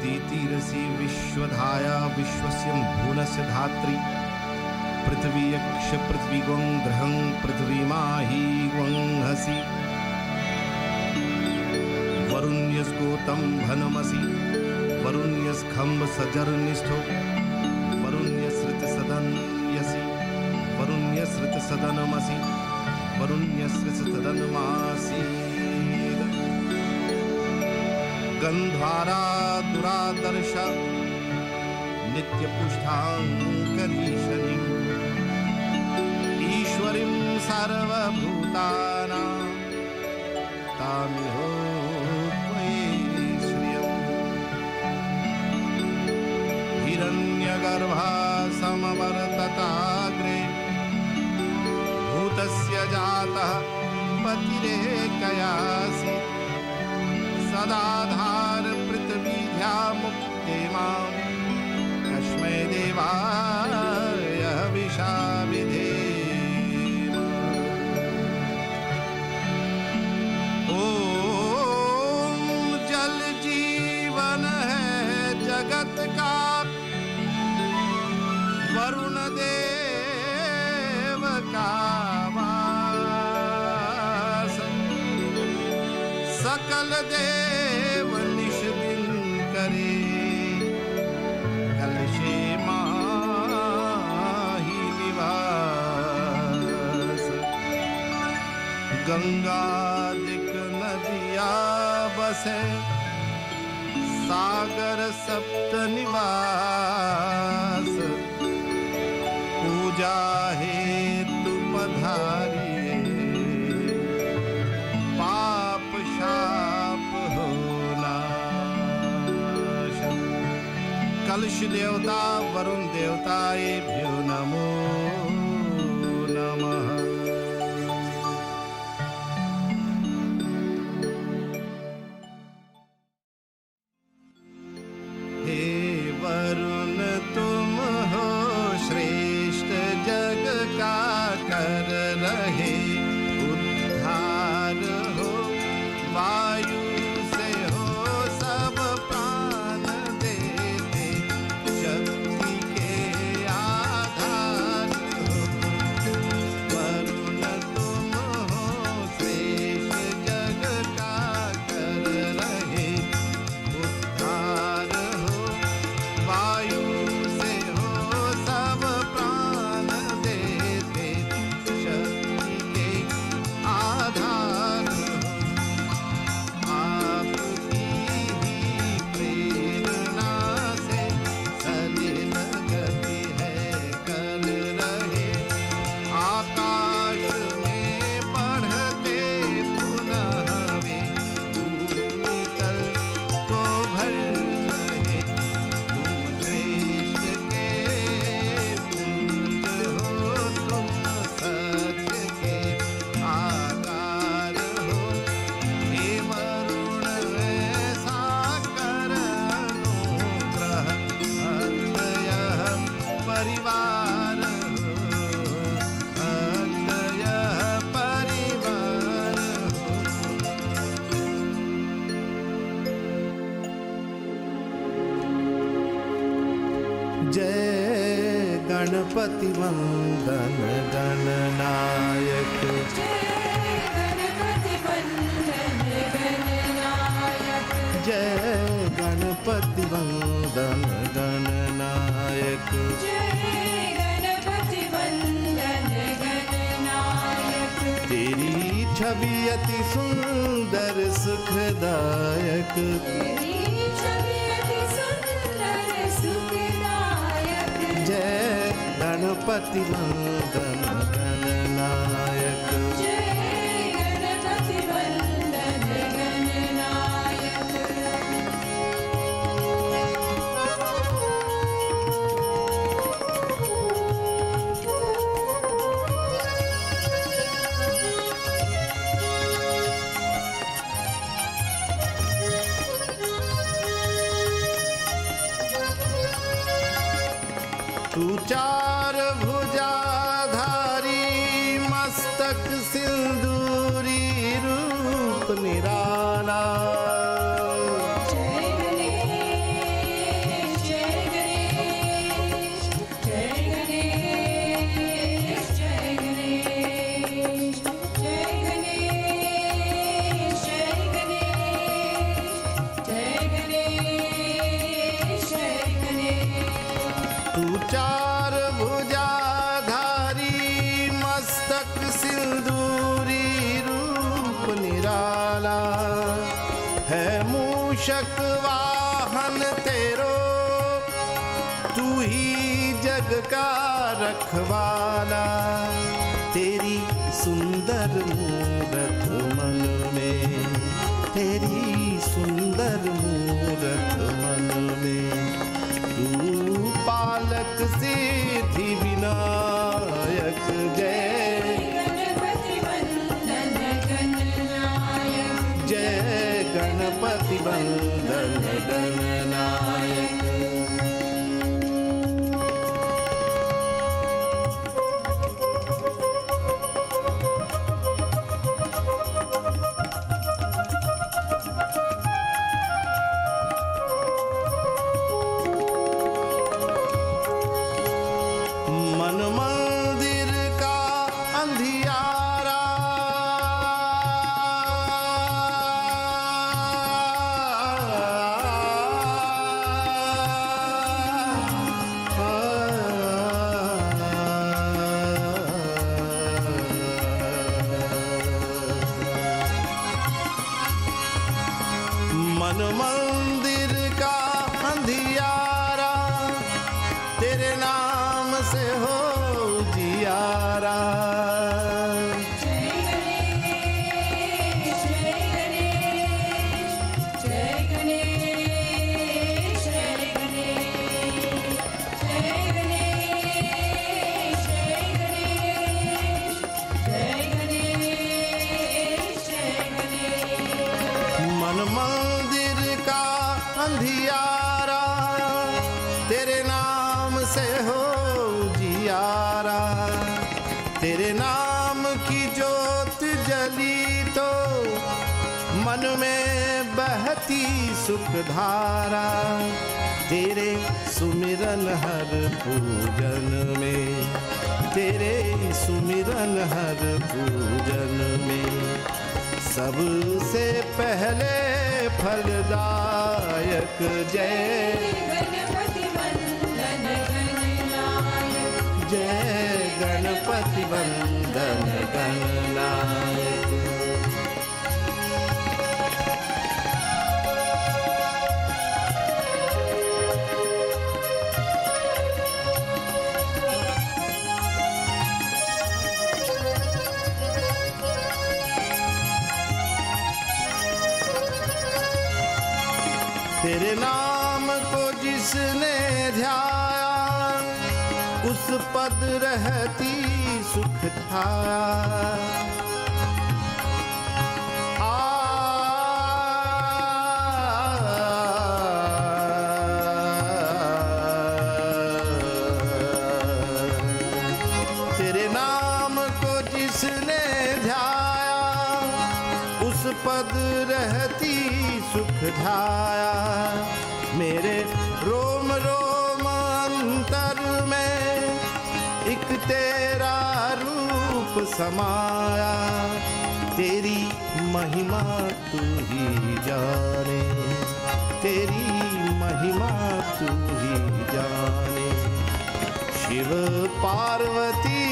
दीतिरसि विश्वधाया विश्वस्य भुवनस्य धात्री पृथ्वी यक्ष पृथ्वी gwं ग्रहं पृथ्वी माही gwं हसि वरुण्यस्गोतं भनमसि वरुण्यस्खम्ब सजर्निष्ठो वरुण्यसृत सदन्यसि वरुण्यसृत सदनमसि वरुण्यसृत सदनमासि गंध्वारा दुरादर्श नित्यपुष्टाङ्करीशनीं ईश्वरीं सर्वभूतानां तामिहो त्वयि श्रियम् हिरण्यगर्भा समवर्तताग्रे भूतस्य जातः पतिरेकयासि सदाधार पृथ्वीध्या मुक्ते मां कस्मै देवाय हविषा विधेम। ओम जल जीवन है जगत का वरुण देव का वास सकल देव निश दिन करे कलशे माही निवास गंगादिक नदिया बसे सागर सप्त निवास पूजा हेतु पधारिए कलश देवता वरुण देवताएभ्यो नमो नमः। हे वरुण तुम हो श्रेष्ठ जग का कर रहे उद्धार हो, वायु से हो सब प्राण देते शक्ति के आधार हो। वरुण तुम हो श्रेष्ठ जग का कर रहे उद्धार हो, वायु से हो सब प्राण देते शक्ति के आधार हो। आपकी ही प्रेरणा से सलिल गति है कर रहे, आकाश में बढ़ते पुनः वे भूमि तल को भर रहे। तुम श्रेष्ठ के पुंज हो, तुम सत्य के आधार हो। हे वरुण ऐसा कर अनुग्रह, भक्त यह परिवार हो, भक्त यह परिवार हो। जय गणपति वंदन गणनायक, जय गणपति वंदन गणनायक। तेरी छवि अति सुंदर सुखदायक, जय गणपति वंदन गणनायक। तू चार भुजाधारी मस्तक सिंदूरी रूप निराला, तू चार भुजाधारी मस्तक सिंदूरी रूप निराला, है मूषक वाहन तेरो, तू ही जग का रखवाला। तेरी सुंदर मूरत मन में, तेरी सुंदर मूरत मन में, तू पालक सिद्धि विनायक। जय गणपति वंदन गणनायक, जय गणपति वंदन गणनायक। मन मंदिर का अंधियारा, मन मंदिर का अंधियारा, तेरे नाम से हो जियारा। मंदिर का अंधियारा, तेरे नाम से हो जियारा। तेरे नाम की ज्योत जली तो मन में बहती सुख धारा। तेरे सुमिरन हर पूजन में, तेरे सुमिरन हर पूजन में, सबसे पहले फलदायक जय गणपति वंदन गणनायक। जय गणपति वंदन गणनायक। तेरे नाम को जिसने ध्याया, उस पद रहती सुख छाया। तेरे नाम को जिसने ध्याया, उस पद रहती सुख ढाया। मेरे रोम रोम अंतर में एक तेरा रूप समाया। तेरी महिमा तू ही जाने, तेरी महिमा तू ही जाने। शिव पार्वती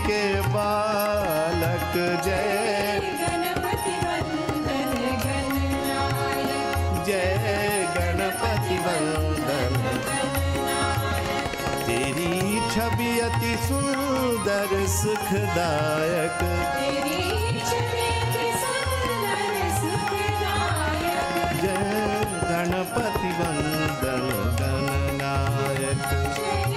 के बालक जय गणपति वंदन गणनायक। जय गणपति वंदन। तेरी छवि अति सुंदर सुखदायक, तेरी छवि अति सुंदर सुखदायक। जय गणपति वंदन गणनायक। जय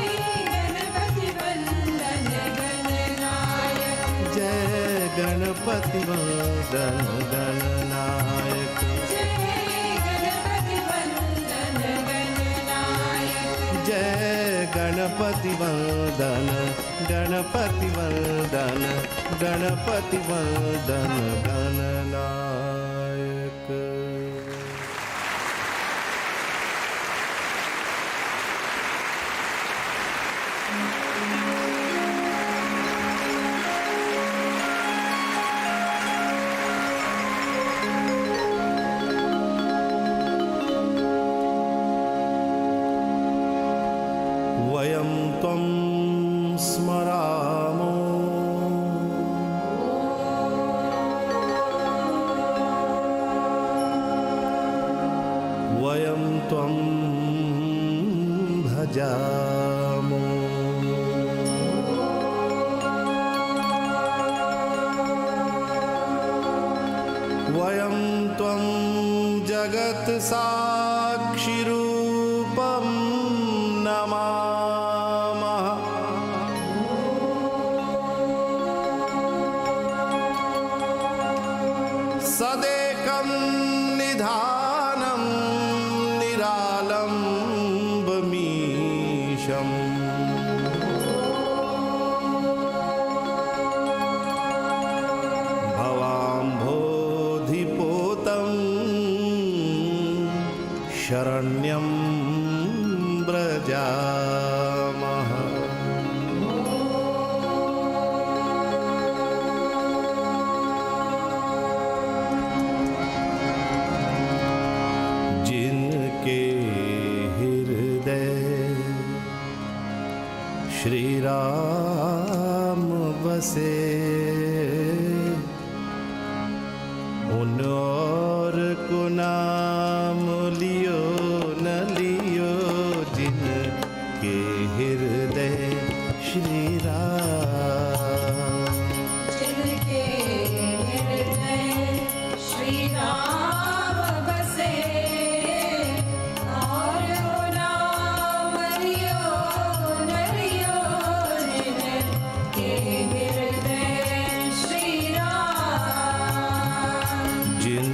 गणपति वंदन गणनायक। जय गणपति वंदन गणनायक। जय गणपति वंदन गणपति वंदन गणपति वंदन गणनायक। वयं त्वं स्मरामो वयं त्वं भजामो। वयं त्वं जगत् साक्षि रूपं नमामः। सदेकं निधानं निरालम्बमीशम्। भवाम्भोधिपोतं शरण्यं व्रजामः। जिनके हृदय श्री राम बसे, उन और को नाम लियो न लियो। जिनके हृदय श्री राम, जिनके हृदय श्री राम बसे, और वो नाम लियो न लियो। जिनके हृदय श्री राम, जिन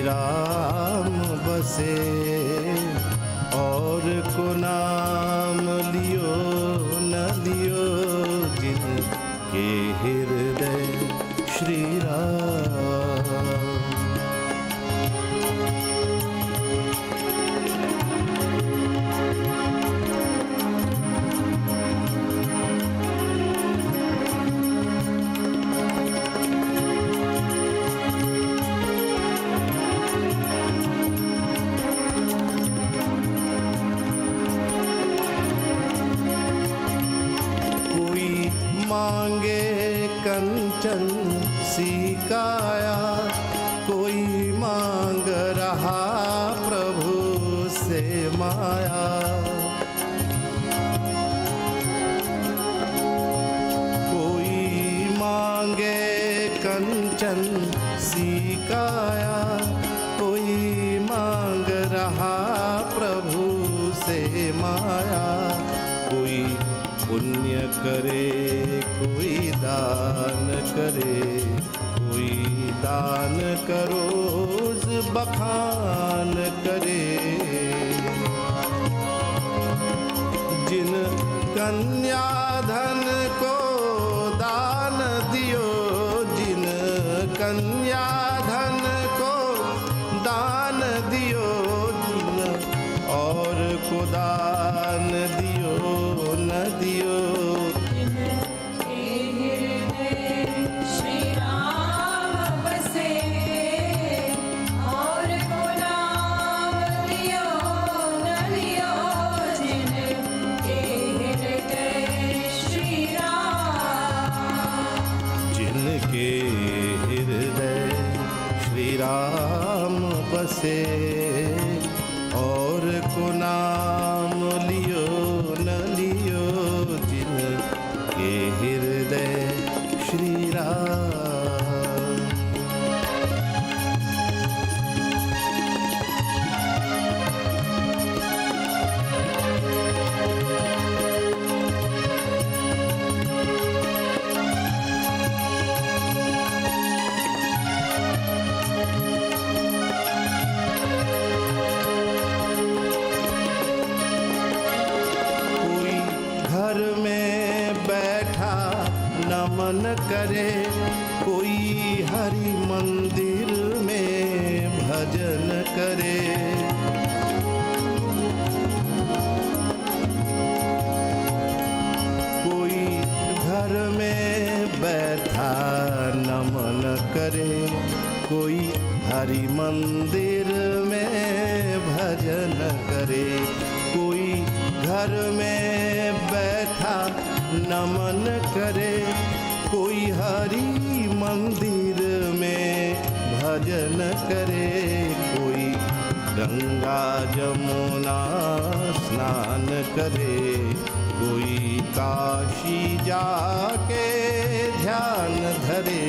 राम बसे, और को नाम लियो न लियो जिनके हृदय श्री राम। मांगे कंचन सी काया, कोई मांग रहा प्रभु से माया। कोई मांगे कंचन सी काया, कोई मांग रहा प्रभु से माया। कोई पुण्य करे, कोई दान करे, कोई दान करोज बखान करे। जिन कन्या धन को दान दियो, जिन कन्या धन को दान दियो, जिन और को दान दियो न दियो। श्री राम बसे, और को नाम लियो न लियो जिनके हृदय श्री राम। जिनके हृदय श्री राम बसे, और को नाम लियो न लियो जिनके हृदय श्री राम। घर में बैठा नमन करे, कोई हरि मंदिर में भजन करे। कोई घर में बैठा नमन करे, कोई हरि मंदिर में भजन करे। कोई घर में बैठा नमन करे, कोई हरि मंदिर में भजन करे। कोई गंगा जमुना स्नान करे, कोई काशी जाके ध्यान धरे।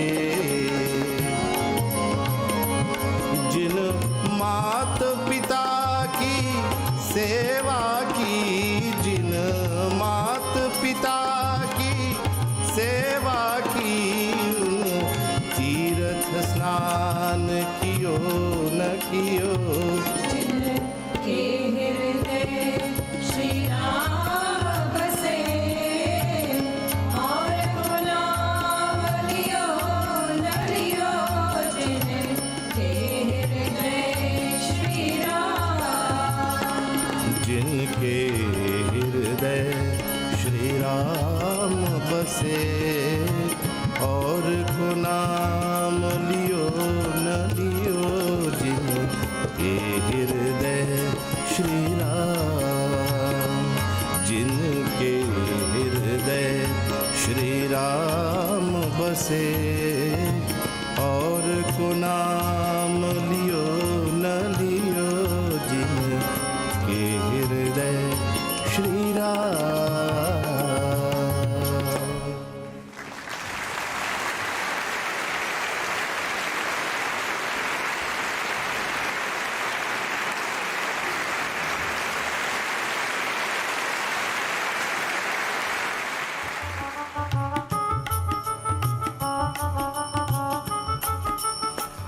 जिन मात पिता की सेवा की, जिन मात पिता की सेवा की, तीर्थ स्नान कियो न कियो। जिनके हृदय श्री राम बसे, और को नाम लियो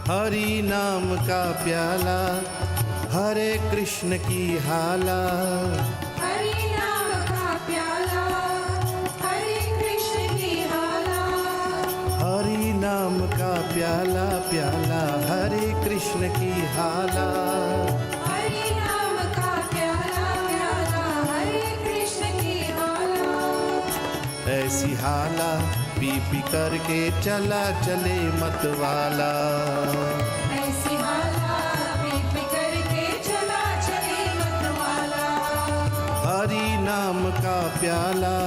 हरि नाम का प्याला हरे कृष्ण की हाला। हरि नाम का प्याला हरे कृष्ण की हाला। हरि नाम का प्याला प्याला हरे कृष्ण की हाला। हरि नाम का प्याला प्याला हरे कृष्ण की हाला। ऐसी हाला पी पी करके चला चले मतवाला। ऐसी हाला पी पी करके चला चले मतवाला। हरि नाम का प्याला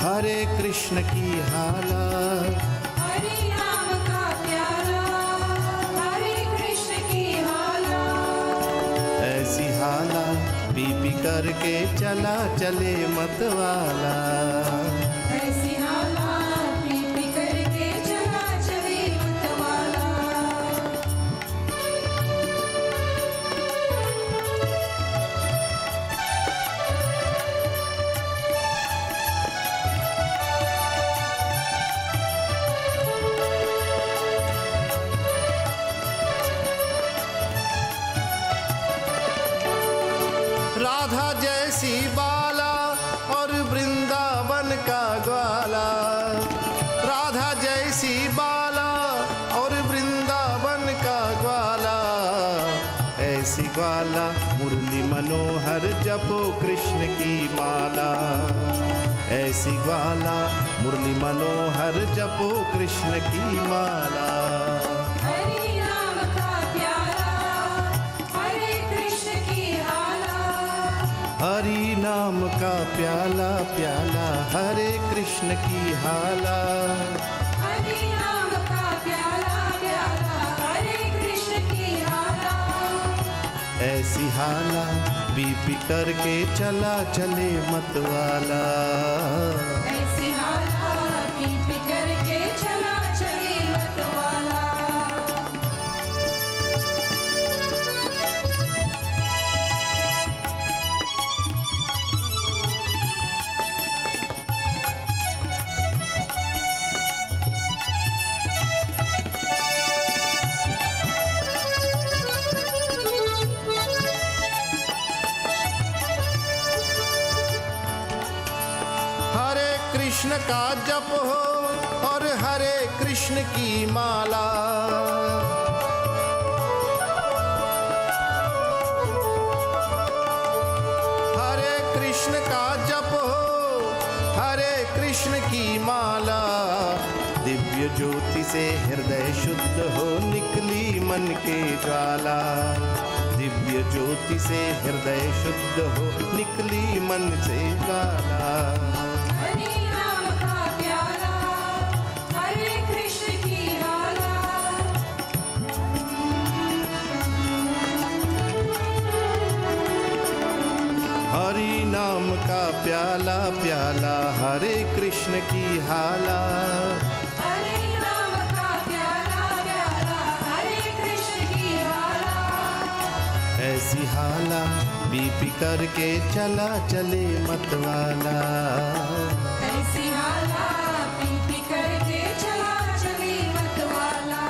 हरे कृष्ण की हाला। हरि नाम का प्याला हरे कृष्ण की हाला। ऐसी हाला पी पी करके चला चले मतवाला। ऐसी हाला पी पी करके चला चले मतवाला। राधा जैसी बाला और वृंदावन का ग्वाला। राधा जैसी बाला और वृंदावन का ग्वाला। ऐसी ग्वाला मुरली मनोहर जपो कृष्ण की माला। ऐसी ग्वाला मुरली मनोहर जपो कृष्ण की माला। हरि नाम का प्याला हरे कृष्ण की हाला। हरि नाम का प्याला प्याला हरे कृष्ण की हाला। हरि नाम का प्याला प्याला हरे कृष्ण की हाला। ऐसी हाला पी पी करके चला चले मतवाला। ऐसी हाला पी पी करके चला चले मतवाला। हरे कृष्ण का जप हो और हरे कृष्ण की माला। हरे कृष्ण का जप हो हरे कृष्ण की माला। दिव्य ज्योति से हृदय शुद्ध हो निकली मन के ज्वाला। दिव्य ज्योति से हृदय शुद्ध हो निकली मन से ज्वाला। हरि नाम का प्याला हरे कृष्ण की हाला। हरि नाम का प्याला प्याला हरे कृष्ण की हाला। हरि नाम का प्याला प्याला हरे कृष्ण की हाला। ऐसी हाला पी पी करके चला चले मतवाला। ऐसी हाला पी पी करके चला चले मतवाला।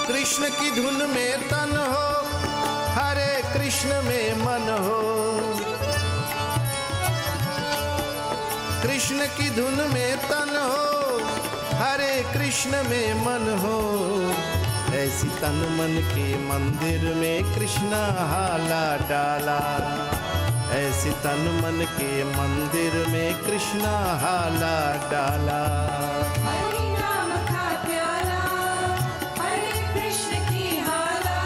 कृष्ण की धुन में तन हो हरे कृष्ण में मन हो। कृष्ण की धुन में तन हो हरे कृष्ण में मन हो। ऐसी तन मन के मंदिर में कृष्ण हाला डाला। ऐसी तन मन के मंदिर में कृष्ण हाला डाला। हरि नाम का प्याला हरे कृष्ण की हाला।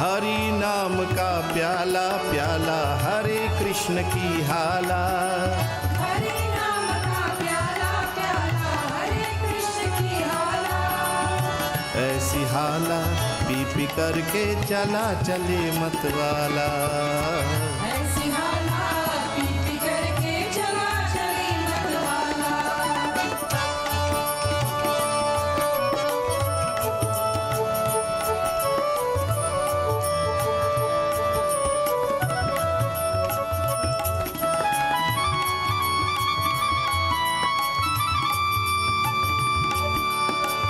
हरि नाम का प्याला प्याला हरे कृष्ण की हाला। हरि नाम का प्याला प्याला हरे कृष्ण की हाला। ऐसी हाला पी पी करके चला चले मतवाला। ऐसी हालात पी पी करके चला चले मतवाला।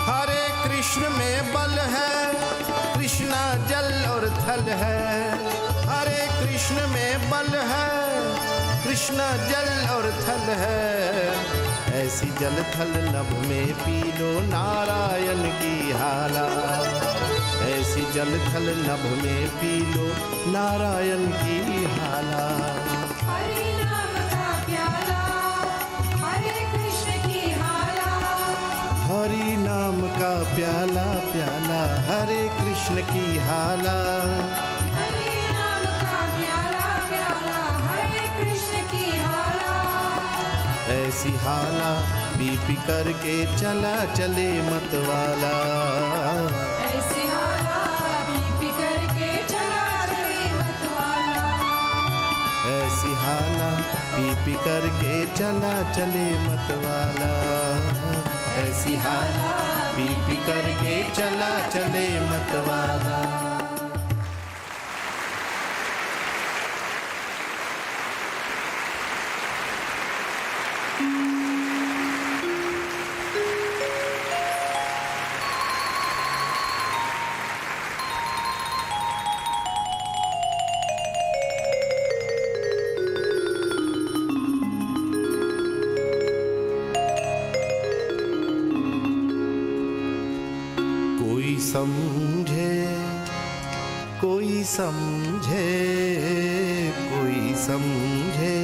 हरे कृष्ण में बल है, कृष्णा जल और थल है। हरे कृष्ण में बल है, कृष्णा जल और थल है। ऐसी जल थल नभ में पी लो नारायण की हाला। ऐसी जल थल नभ में पी लो नारायण की हाला। हरे नाम का प्याला, हरे कृष्ण की हाला। हरि नाम का प्याला प्याला, हरे कृष्ण की हाला। हरे नाम का प्याला प्याला, हरे कृष्ण की हाला। ऐसी हाला पी पी करके चला चले मतवाला। ऐसी हाला पी पी करके चला चले मतवाला। ऐसी हाला पी पी करके चला चले मतवाला। ऐसी हाला पी पी करके चला चले मतवाला। कोई समझे कोई समझे कोई समझे,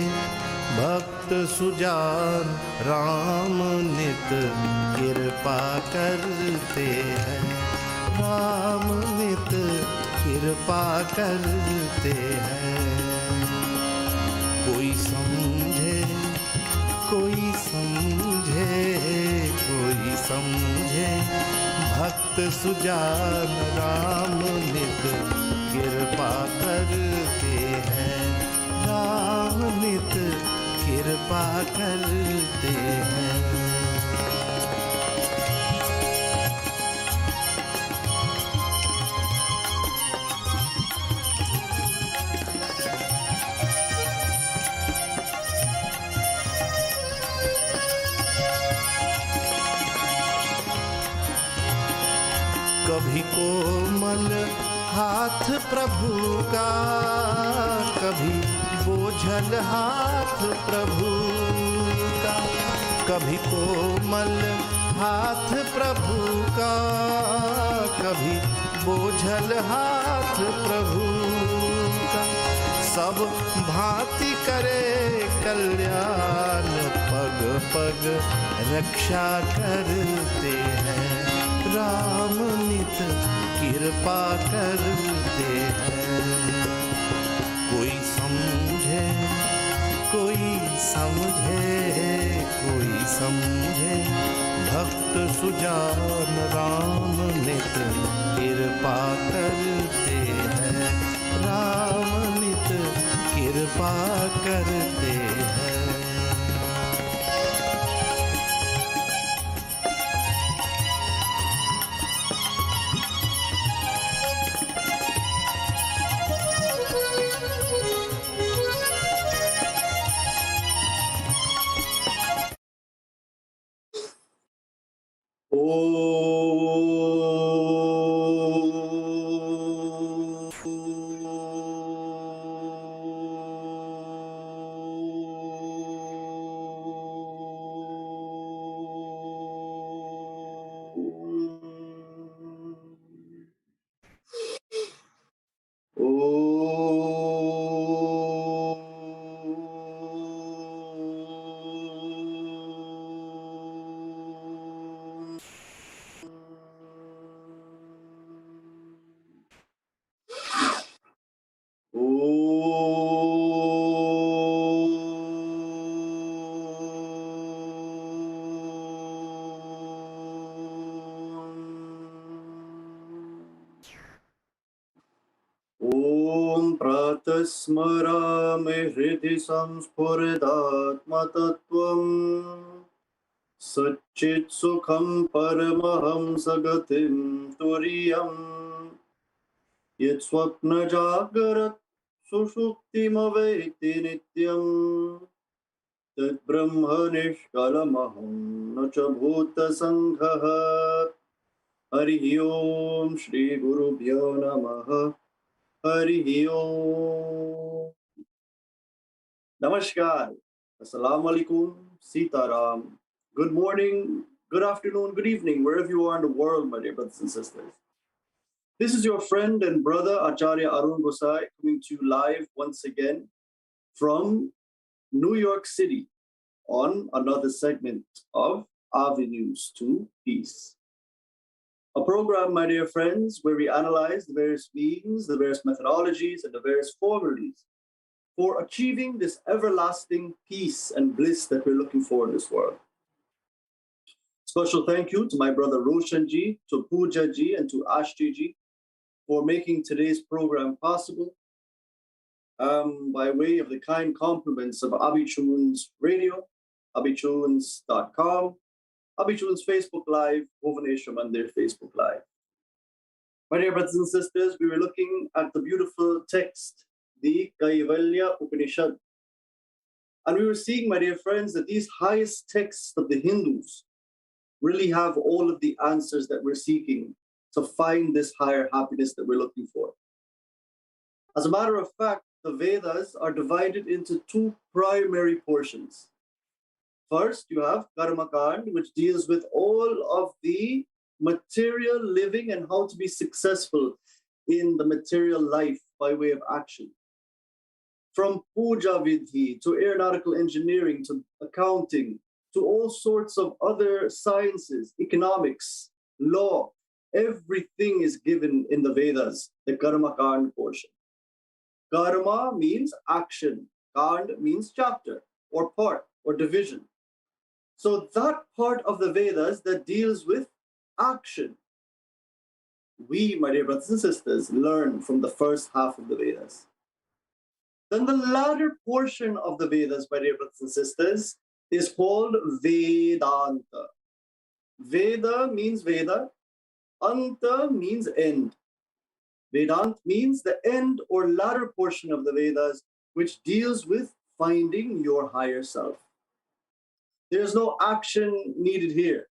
भक्त सुजान राम नित कृपा करते हैं। राम नित कृपा करते हैं। कोई समझे कोई समझे कोई समझे, भक्त सुजान राम नित कृपा करते हैं। राम नित कृपा करते हैं। कभी कोमल हाथ प्रभु का, कभी बोझल हाथ प्रभु का। कभी कोमल हाथ प्रभु का, कभी बोझल हाथ प्रभु का। सब भांति करे कल्याण, पग पग रक्षा करते हैं। राम नित कृपा करते हैं। कोई समझे कोई समझे कोई समझे, भक्त सुजान राम नित कृपा करते हैं। राम नित कृपा करते हैं। ततः स्मरामि हृदि संस्फुरदात्मतत्त्वम् सच्चित्सुखं परमहंसगतिं तुरीयम् यत्स्वप्नजागरत् सुषुप्तिमवेति नित्यम् तद्ब्रह्म निष्कलमहं न च भूतसङ्घः हरिः ओम श्री गुरुभ्यो नमः हरिः ओम नमस्कार assalamu alaikum sitaram good morning good afternoon good evening wherever you are in the world my dear brothers and sisters. This is your friend and brother Acharya Arun Gossai coming to you live once again from New York City on another segment of Avenues to Peace. A program, my dear friends, where we analyze the various means, the various methodologies, and the various formulas for achieving this everlasting peace and bliss that we're looking for in this world. Special thank you to my brother Roshan ji, to Pooja ji, and to Ashti ji for making today's program possible by way of the kind compliments of Abee Chunes Radio, abeechunes.com, Abee Chunes Facebook Live, Bhuvaneshwar Mandir Facebook Live. My dear brothers and sisters, we were looking at the beautiful text, the Kaivalya Upanishad. And we were seeing, my dear friends, that these highest texts of the Hindus really have all of the answers that we're seeking to find this higher happiness that we're looking for. As a matter of fact, the Vedas are divided into two primary portions. First, you have Karmakand, which deals with all of the material living and how to be successful in the material life by way of action. From Puja Vidhi to aeronautical engineering to accounting to all sorts of other sciences, economics, law, everything is given in the Vedas, the Karmakand portion. Karma means action, Kand means chapter or part or division. So that part of the Vedas that deals with action, we, my dear brothers and sisters, learn from the first half of the Vedas. Then the latter portion of the Vedas, my dear brothers and sisters, is called Vedanta. Veda means Veda, Anta means end. Vedant means the end or latter portion of the Vedas, which deals with finding your higher self. There's no action needed here.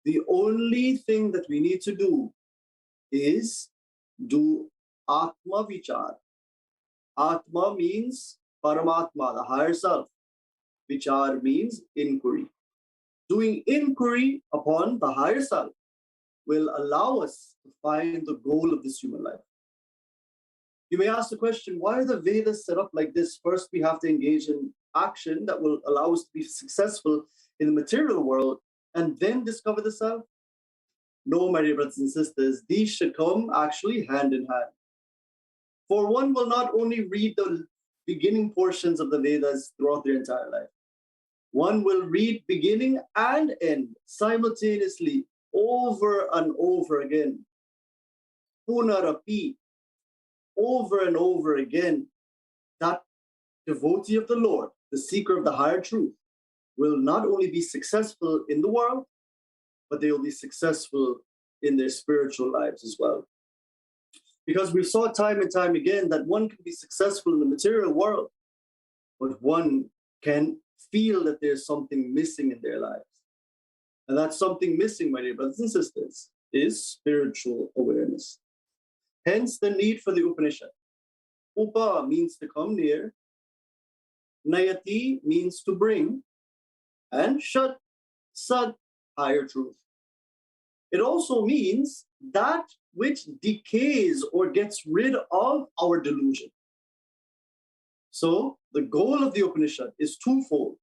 The only thing that we need to do is do Atma Vichar. Atma means Paramatma, the higher self. Vichar means inquiry. Doing inquiry upon the higher self will allow us to find the goal of this human life. You may ask the question, why are the Vedas set up like this? First, we have to engage in action that will allow us to be successful in the material world and then discover the self? No, my dear brothers and sisters, these should come actually hand in hand. For one will not only read the beginning portions of the Vedas throughout their entire life. One will read beginning and end simultaneously over and over again. Punarapi, over and over again. That devotee of the Lord, the seeker of the higher truth, will not only be successful in the world, but they will be successful in their spiritual lives as well. Because we saw time and time again that one can be successful in the material world, but one can feel that there's something missing in their lives. And that something missing, my dear brothers and sisters, is spiritual awareness. Hence the need for the Upanishad. Upa means to come near, Nayati means to bring, and Shat, Sat, higher truth. It also means that which decays or gets rid of our delusion. So the goal of the Upanishad is twofold.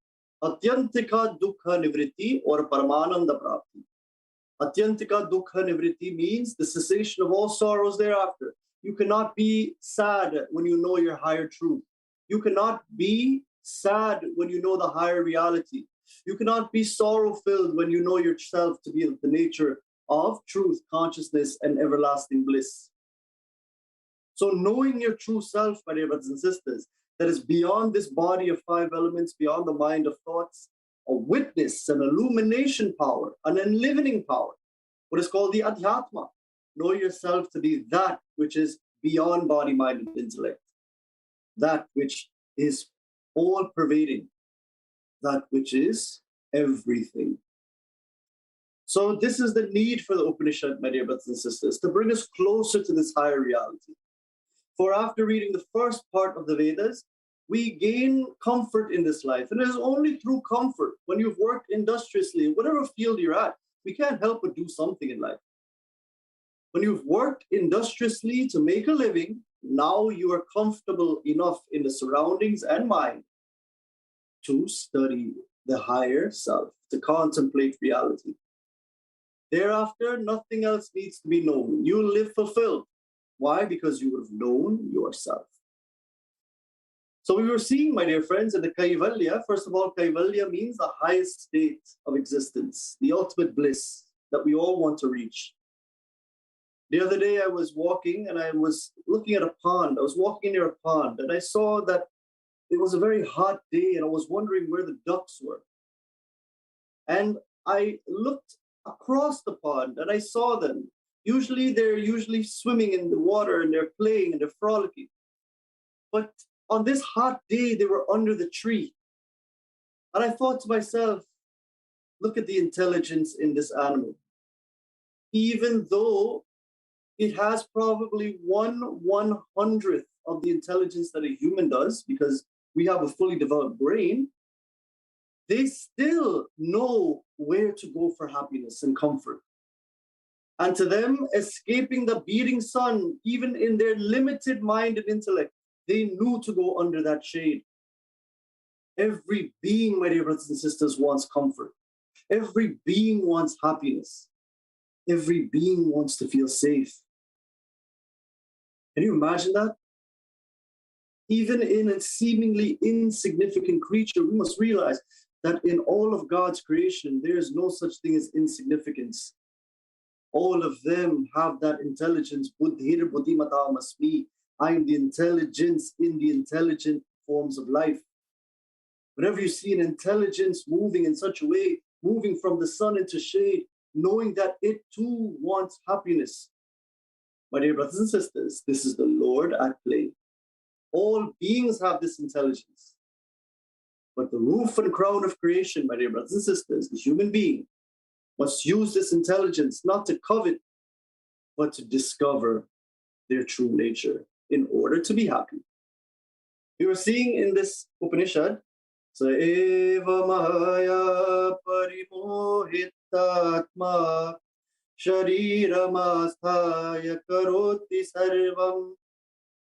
Atyantika Dukha Nivritti or Paramananda Prapti. Atyantika Dukha Nivritti means the cessation of all sorrows thereafter. You cannot be sad when you know your higher truth. You cannot be sad when you know the higher reality. You cannot be sorrow-filled when you know yourself to be the nature of truth, consciousness, and everlasting bliss. So knowing your true self, my dear brothers and sisters, that is beyond this body of 5 elements, beyond the mind of thoughts, a witness, an illumination power, an enlivening power, what is called the Adhyatma. Know yourself to be that which is beyond body, mind, and intellect, that which is all-pervading, that which is everything. So this is the need for the Upanishad, my dear brothers and sisters, to bring us closer to this higher reality. For after reading the first part of the Vedas, we gain comfort in this life. And it is only through comfort, when you've worked industriously, whatever field you're at, we can't help but do something in life. When you've worked industriously to make a living, now you are comfortable enough in the surroundings and mind to study the higher self, to contemplate reality. Thereafter, nothing else needs to be known. You live fulfilled. Why? Because you would have known yourself. So we were seeing, my dear friends, in the Kaivalya, first of all, Kaivalya means the highest state of existence, the ultimate bliss that we all want to reach. The other day I was walking and I was looking at a pond. I was walking near a pond and I saw that it was a very hot day and I was wondering where the ducks were. And I looked across the pond and I saw them. They're swimming in the water and they're playing and they're frolicking. But on this hot day, they were under the tree. And I thought to myself, look at the intelligence in this animal. Even though it has probably 1/100th of the intelligence that a human does, because we have a fully developed brain, they still know where to go for happiness and comfort. And to them, escaping the beating sun, even in their limited mind and intellect, they knew to go under that shade. Every being, my dear brothers and sisters, wants comfort. Every being wants happiness. Every being wants to feel safe. Can you imagine that? Even in a seemingly insignificant creature, we must realize that in all of God's creation, there is no such thing as insignificance. All of them have that intelligence. Buddhir buddhimatam asmi. I am the intelligence in the intelligent forms of life. Whenever you see an intelligence moving in such a way, moving from the sun into shade, knowing that it too wants happiness. My dear brothers and sisters, this is the Lord at play. All beings have this intelligence. But the roof and crown of creation, my dear brothers and sisters, the human being, must use this intelligence not to covet, but to discover their true nature in order to be happy. We were seeing in this Upanishad, Saeva Maya Parimohitatma Shariramastaya Karoti Sarvam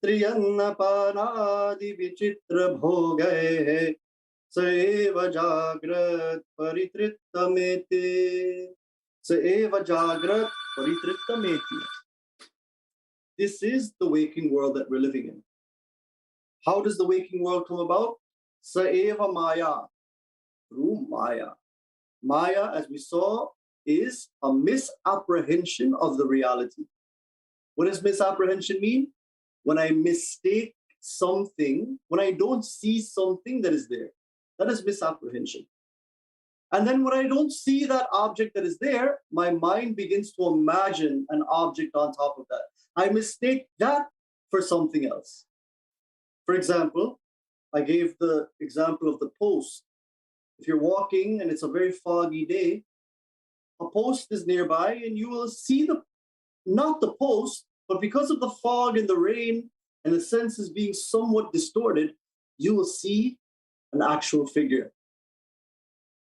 Triyannapanadi Vichitra Bhogahe Saeva Jagrat Paritrittamete. Saeva Jagrat Paritrittamete. This is the waking world that we're living in. How does the waking world come about? Saeva Maya, through Maya. Maya, as we saw, is a misapprehension of the reality. What does misapprehension mean? When I mistake something, when I don't see something that is there, that is misapprehension. And then when I don't see that object that is there, my mind begins to imagine an object on top of that. I mistake that for something else. For example, I gave the example of the post. If you're walking and it's a very foggy day, a post is nearby and you will see not the post, but because of the fog and the rain and the senses being somewhat distorted, you will see an actual figure.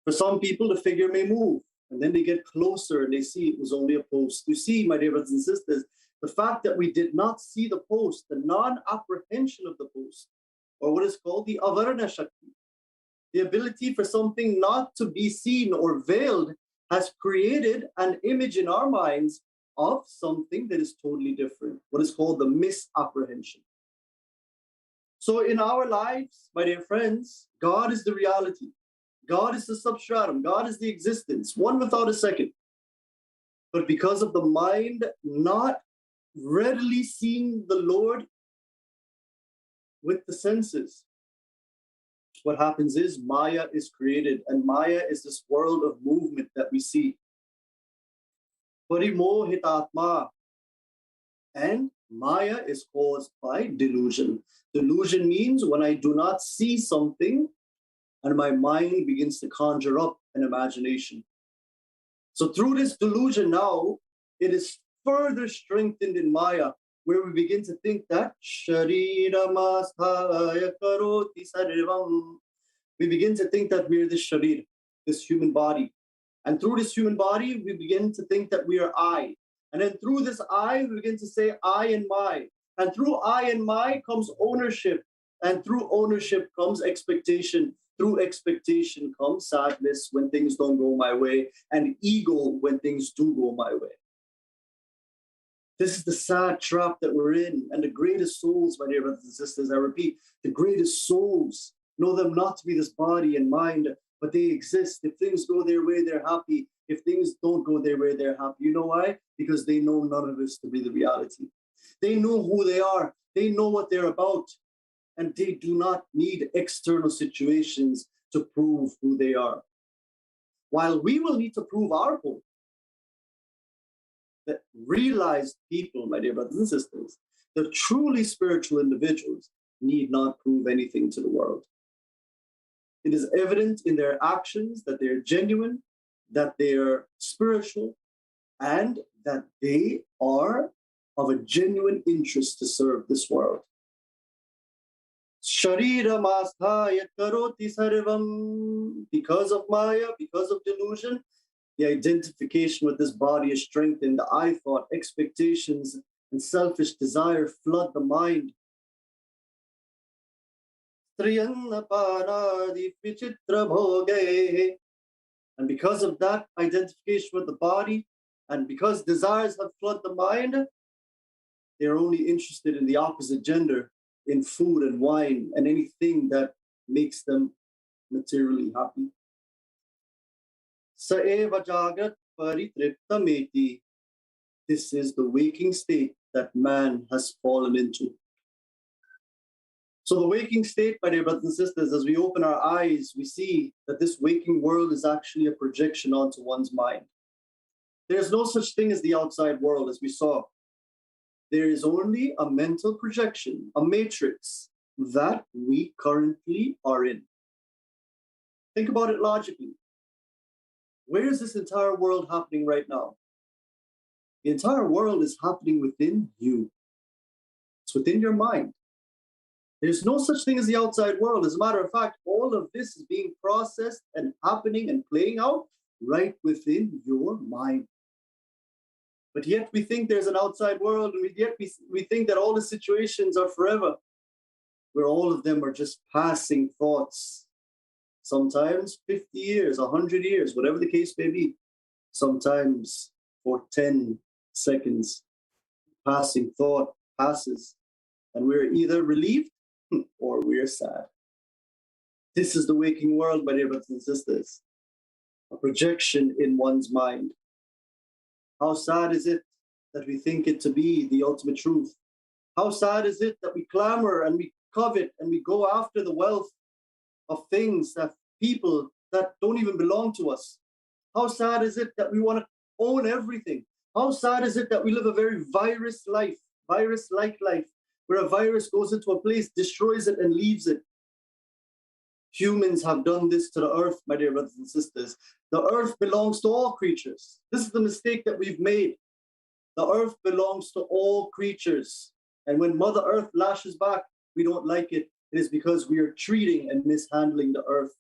For some people, the figure may move and then they get closer and they see it was only a post. You see, my dear brothers and sisters, the fact that we did not see the post, the non-apprehension of the post, or what is called the avarana shakti, the ability for something not to be seen or veiled, has created an image in our minds of something that is totally different, what is called the misapprehension. So in our lives, my dear friends, God is the reality. God is the substratum. God is the existence, one without a second. But because of the mind not readily seeing the Lord with the senses. What happens is Maya is created, and Maya is this world of movement that we see. Parimohitatma. And Maya is caused by delusion. Delusion means when I do not see something and my mind begins to conjure up an imagination. So through this delusion now, it is further strengthened in Maya, where we begin to think that Shariramastaya karoti sarvam. We begin to think that we are this sharir, this human body. And through this human body, we begin to think that we are I. And then through this I, we begin to say I and my. And through I and my comes ownership. And through ownership comes expectation. Through expectation comes sadness when things don't go my way, and ego when things do go my way. This is the sad trap that we're in. And the greatest souls, my dear brothers and sisters, I repeat, the greatest souls know them not to be this body and mind, but they exist. If things go their way, they're happy. If things don't go their way, they're happy. You know why? Because they know none of this to be the reality. They know who they are. They know what they're about. And they do not need external situations to prove who they are. While we will need to prove our point, that realized people, my dear brothers and sisters, the truly spiritual individuals need not prove anything to the world. It is evident in their actions that they're genuine, that they're spiritual, and that they are of a genuine interest to serve this world. Shariramastaya karoti sarvam. Because of Maya, because of delusion, the identification with this body is strengthened. The I thought, expectations, and selfish desire flood the mind. And because of that identification with the body, and because desires have flooded the mind, they're only interested in the opposite gender, in food and wine, and anything that makes them materially happy. Saeva jagrat paritriptameti. This is the waking state that man has fallen into. So the waking state, my dear brothers and sisters, as we open our eyes, we see that this waking world is actually a projection onto one's mind. There's no such thing as the outside world, as we saw. There is only a mental projection, a matrix that we currently are in. Think about it logically. Where is this entire world happening right now? The entire world is happening within you. It's within your mind. There's no such thing as the outside world. As a matter of fact, all of this is being processed and happening and playing out right within your mind. But yet we think there's an outside world, and yet we think that all the situations are forever, where all of them are just passing thoughts. Sometimes 50 years, 100 years, whatever the case may be. Sometimes for 10 seconds, passing thought passes, and we're either relieved or we're sad. This is the waking world, my dear brothers and sisters. A projection in one's mind. How sad is it that we think it to be the ultimate truth? How sad is it that we clamor and we covet and we go after the wealth of things, that people that don't even belong to us? How sad is it that we want to own everything? How sad is it that we live a very virus-like life, where a virus goes into a place, destroys it, and leaves it? Humans have done this to the earth, my dear brothers and sisters. The earth belongs to all creatures. This is the mistake that we've made. The earth belongs to all creatures. And when Mother Earth lashes back, we don't like it. It is because we are treating and mishandling the earth.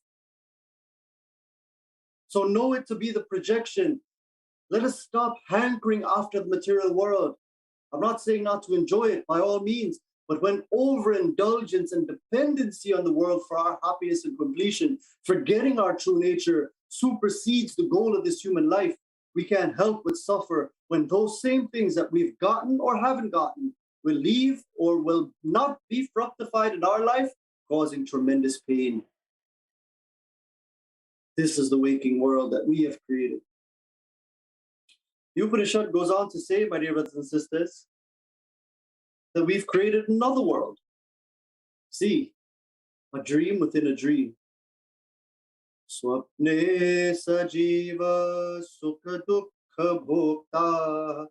So know it to be the projection. Let us stop hankering after the material world. I'm not saying not to enjoy it, by all means, but when overindulgence and dependency on the world for our happiness and completion, forgetting our true nature, supersedes the goal of this human life, we can't help but suffer when those same things that we've gotten or haven't gotten will leave or will not be fructified in our life, causing tremendous pain. This is the waking world that we have created. The Upanishad goes on to say, my dear brothers and sisters, that we've created another world. See, a dream within a dream. Swapne sajiva sukha dukkha bhokta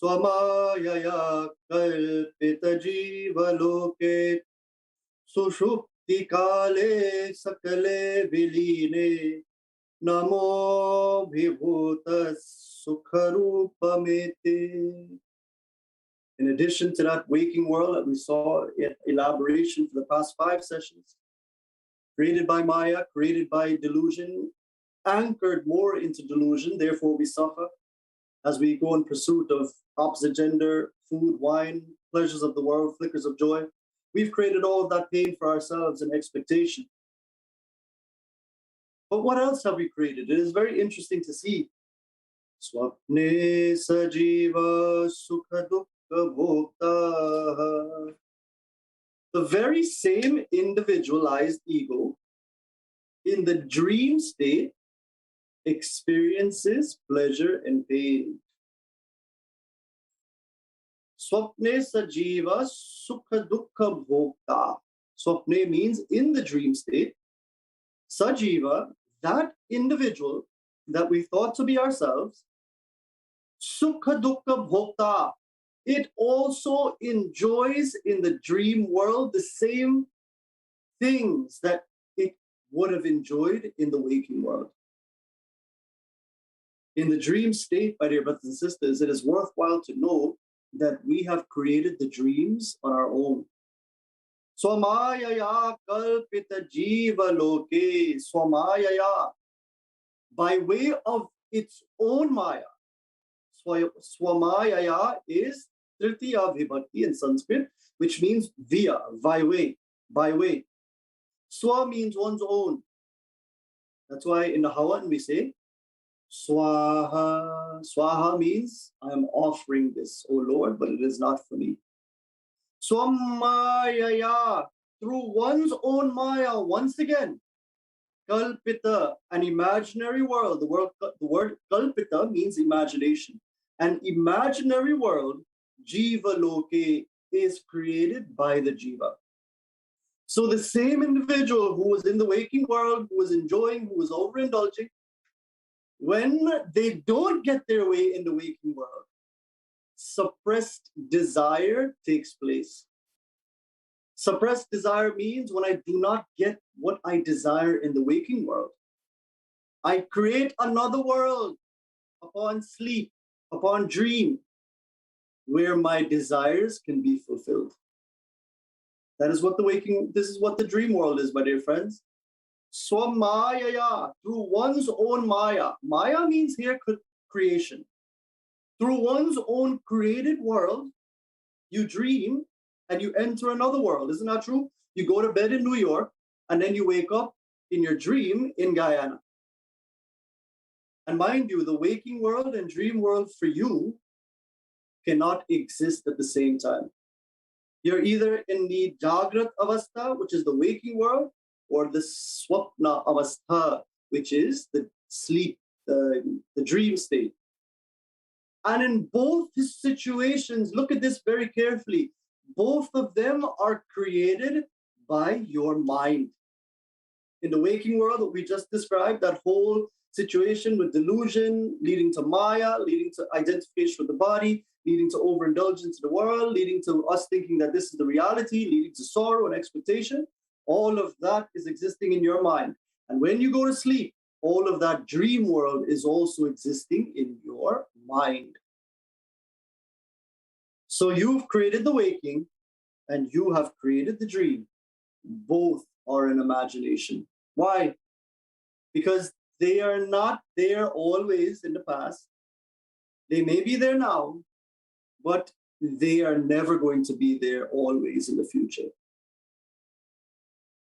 swamayaya kalpita jiva loke sushupti kale sakale viline namo vibhuta sukharupamete. In addition to that waking world that we saw in elaboration for the past 5 sessions, created by Maya, created by delusion, anchored more into delusion, therefore we suffer as we go in pursuit of opposite gender, food, wine, pleasures of the world, flickers of joy. We've created all of that pain for ourselves and expectation. But what else have we created? It is very interesting to see. Swapne sajiva sukha dukkha bhokta. The very same individualized ego in the dream state experiences pleasure and pain. Swapne sajiva sukha dukkha bhokta. Swapne means in the dream state. Sajiva, that individual that we thought to be ourselves, sukha dukkha bhokta, it also enjoys in the dream world the same things that it would have enjoyed in the waking world. In the dream state, my dear brothers and sisters, it is worthwhile to know that we have created the dreams on our own. Swamayaya kalpita jiva loke. Swamayaya, by way of its own maya. Swamayaya is Tritiya Vibhakti in Sanskrit, which means via, by way, by way. Swa means one's own. That's why in the Havan we say, Swaha. Swaha means I am offering this, O Lord, but it is not for me. Swamayaya, through one's own maya, once again, kalpita, an imaginary world. The word kalpita means imagination. An imaginary world, jiva loke, is created by the jiva. So the same individual who was in the waking world, who was enjoying, who was overindulging, when they don't get their way in the waking world, suppressed desire takes place. Suppressed desire means when I do not get what I desire in the waking world, I create another world upon sleep, upon dream, where my desires can be fulfilled. That is what this is what the dream world is, my dear friends. Swamayaya, through one's own maya. Maya means here creation. Through one's own created world, you dream and you enter another world. Isn't that true? You go to bed in New York and then you wake up in your dream in Guyana. And mind you, the waking world and dream world for you cannot exist at the same time. You're either in the Jagrat Avastha, which is the waking world, or the Swapna Avastha, which is the sleep, the dream state. And in both situations, look at this very carefully. Both of them are created by your mind. In the waking world, what we just described, that whole situation with delusion, leading to Maya, leading to identification with the body, leading to overindulgence in the world, leading to us thinking that this is the reality, leading to sorrow and expectation, all of that is existing in your mind. And when you go to sleep, all of that dream world is also existing in your mind. So you've created the waking and you have created the dream. Both are an imagination. Why? Because they are not there always in the past. They may be there now, but they are never going to be there always in the future.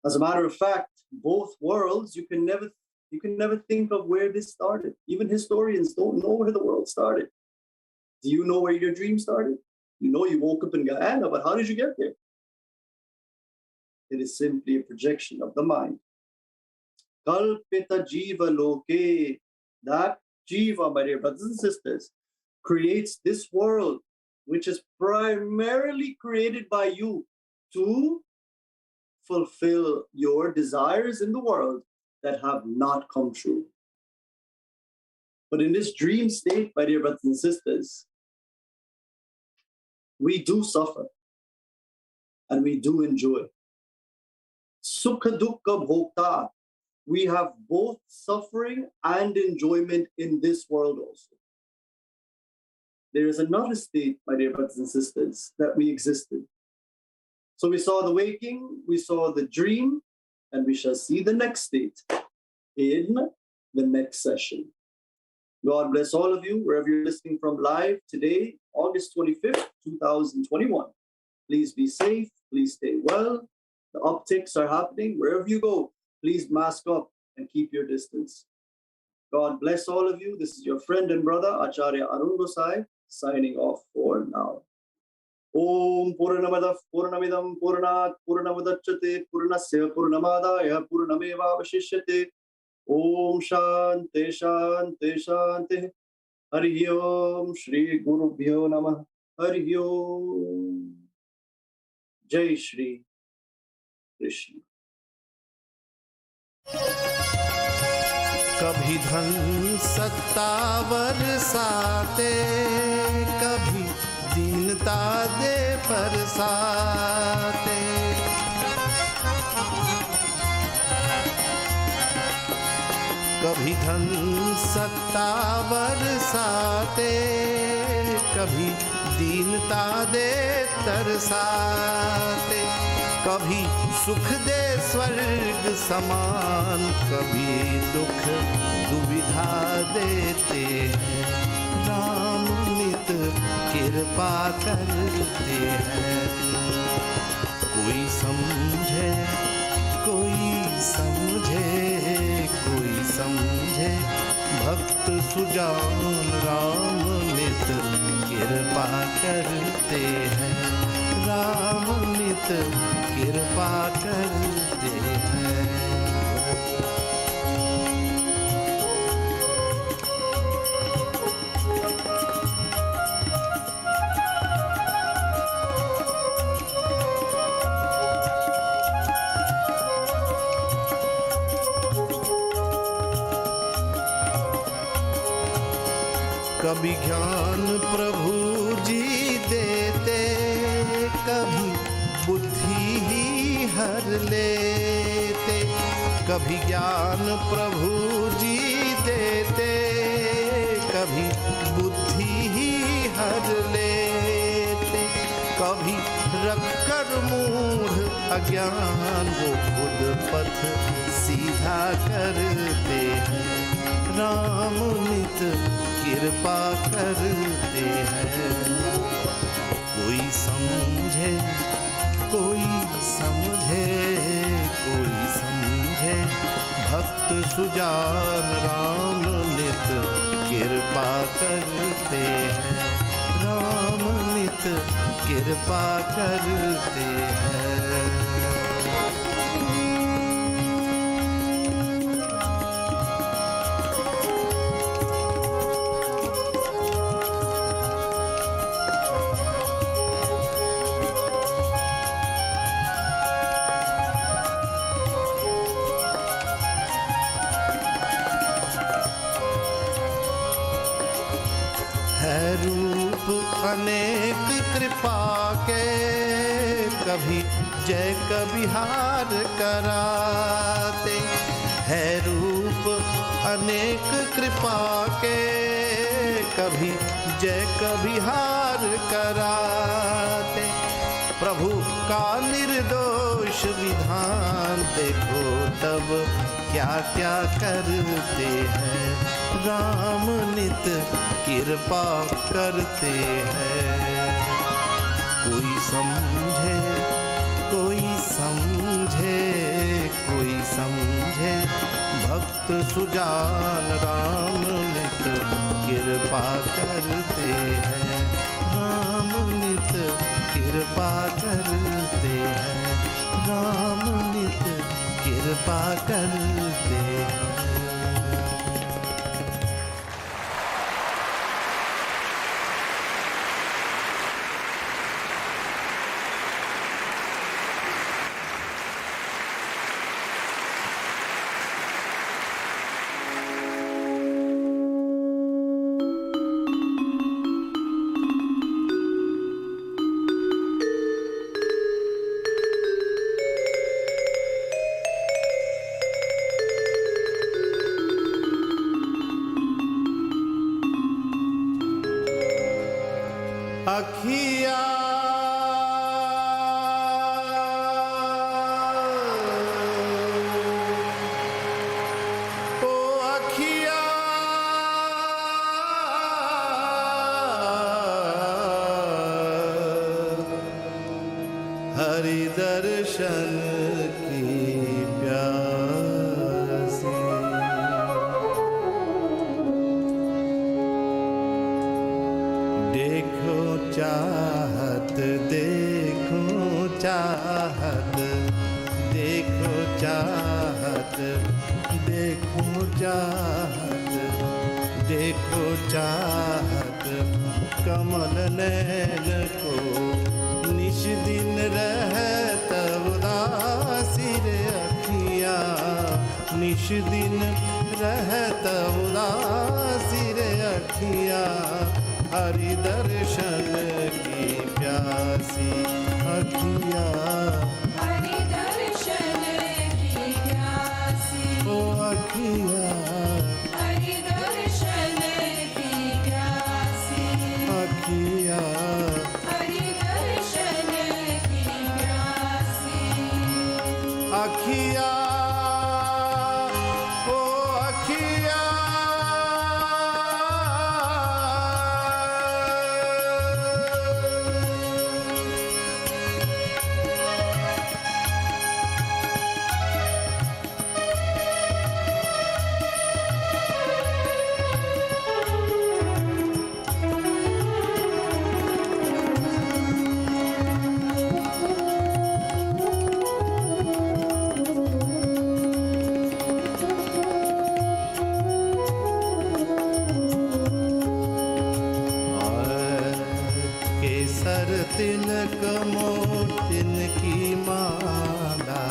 As a matter of fact, both worlds, you can never think of where this started. Even historians don't know where the world started. Do you know where your dream started? You know you woke up in Guyana, but how did you get there? It is simply a projection of the mind. Kalpita jiva loke. That jiva, my dear brothers and sisters, creates this world which is primarily created by you to fulfill your desires in the world that have not come true. But in this dream state, my dear brothers and sisters, we do suffer and we do enjoy. Sukha dukkha bhokta. We have both suffering and enjoyment in this world also. There is another state, my dear brothers and sisters, that we exist in. So we saw the waking, we saw the dream, and we shall see the next state in the next session. God bless all of you, wherever you're listening from live today, August 25th, 2021. Please be safe, please stay well. The upticks are happening. Wherever you go, please mask up and keep your distance. God bless all of you. This is your friend and brother, Acharya Arun Gossai, signing off for now. Om Purnamadav Purnamidam Purnat Purnamudachyate Purnasya Purnamadaya Purnameva Vashishyate. Om Shanti Shanti Shanti. Hari Om Shri Guru Bhyo Namah. Hari Om. Jai Shri Krishna. कभी धन सत्ता बरसाते, कभी दीनता दे बरसाते। कभी धन सत्ता बरसाते, कभी दीनता दे तरसाते। कभी सुख दे स्वर्ग समान, कभी दुख दुविधा देते हैं। राम नित कृपा करते हैं। कोई समझे कोई समझे कोई समझे, भक्त सुजान राम नित कृपा करते हैं। राम नित कृपा करते हैं। कभी ज्ञान प्रभु जी देते, कभी बुद्धि ही हर लेते। कभी ज्ञान प्रभु जी देते, कभी बुद्धि ही हर लेते। कभी रखकर मूढ़ अज्ञान वो खुद पथ सीधा करते हैं। राम नित कृपा करते हैं। कोई समझे कोई समझे कोई समझे, भक्त सुजान राम नित कृपा करते हैं। राम नित कृपा करते हैं। अनेक कृपा के, कभी जय कबिहार कराते। है रूप अनेक कृपा के, कभी जय कबिहार कराते। प्रभु का निर्दोष विधान देखो तब क्या क्या करते हैं। राम नित कृपा करते हैं। कोई समझे कोई समझे कोई समझे, भक्त सुजान राम नित कृपा करते हैं। राम नित कृपा करते हैं। राम नित कृपा करते हैं। अखिया ओ अखिया हरि दर्शन की प्यासी देखो चाहत देखो चाहत देखो चाहत देखो चाहत देखो चाहत कमल नैन को निश दिन रहत उदासी रे अखियाँ निश दिन रहत उदासी रे अखियाँ हरि दर्शन की प्यासी अखियाँ हरि दर्शन की प्यासी ओ अखियाँ हरि दर्शन की प्यासी अखियाँ हरि दर्शन की प्यासी अखियाँ ओ अखियाँ केसर तिलक मोतिन की माला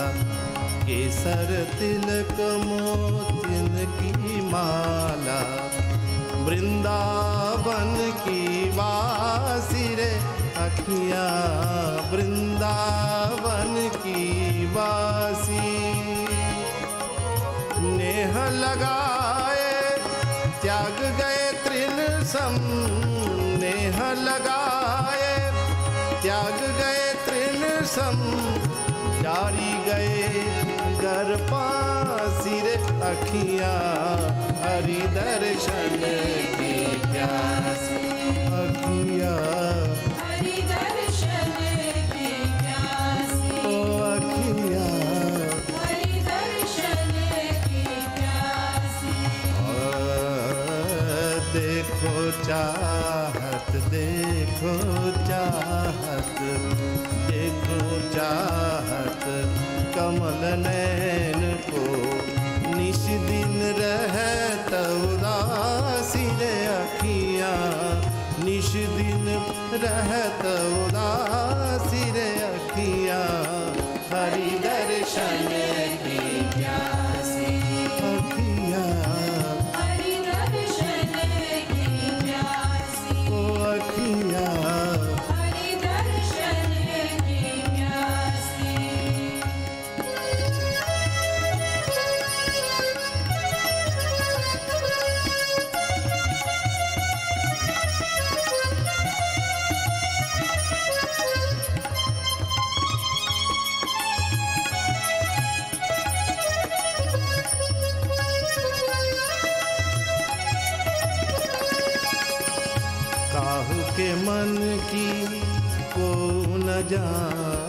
केसर तिलक मोतिन की माला वृंदावन की वासी रे अखियाँ वृंदावन की वासी नेह लगाए त्याग गए तृण सम नेह लगाए त्याग गए तृण सम जारी गए घर पासी रे अखियाँ हरि दर्शन की प्यासी अखियाँ हरि दर्शन की प्यासी ओ अखियाँ हरि दर्शन की प्यासी देखो चाहत देखो चाहत देखो चाहत कमल नैन को निश दिन रहत उदासी रे अखियाँ निश दिन रहत उदासी रे अखियाँ हरि दर्शन की प्यासी अखियाँ हरि दर्शन की प्यासी ओ अखियाँ हरि दर्शन की प्यासी काहू के मन की को न जान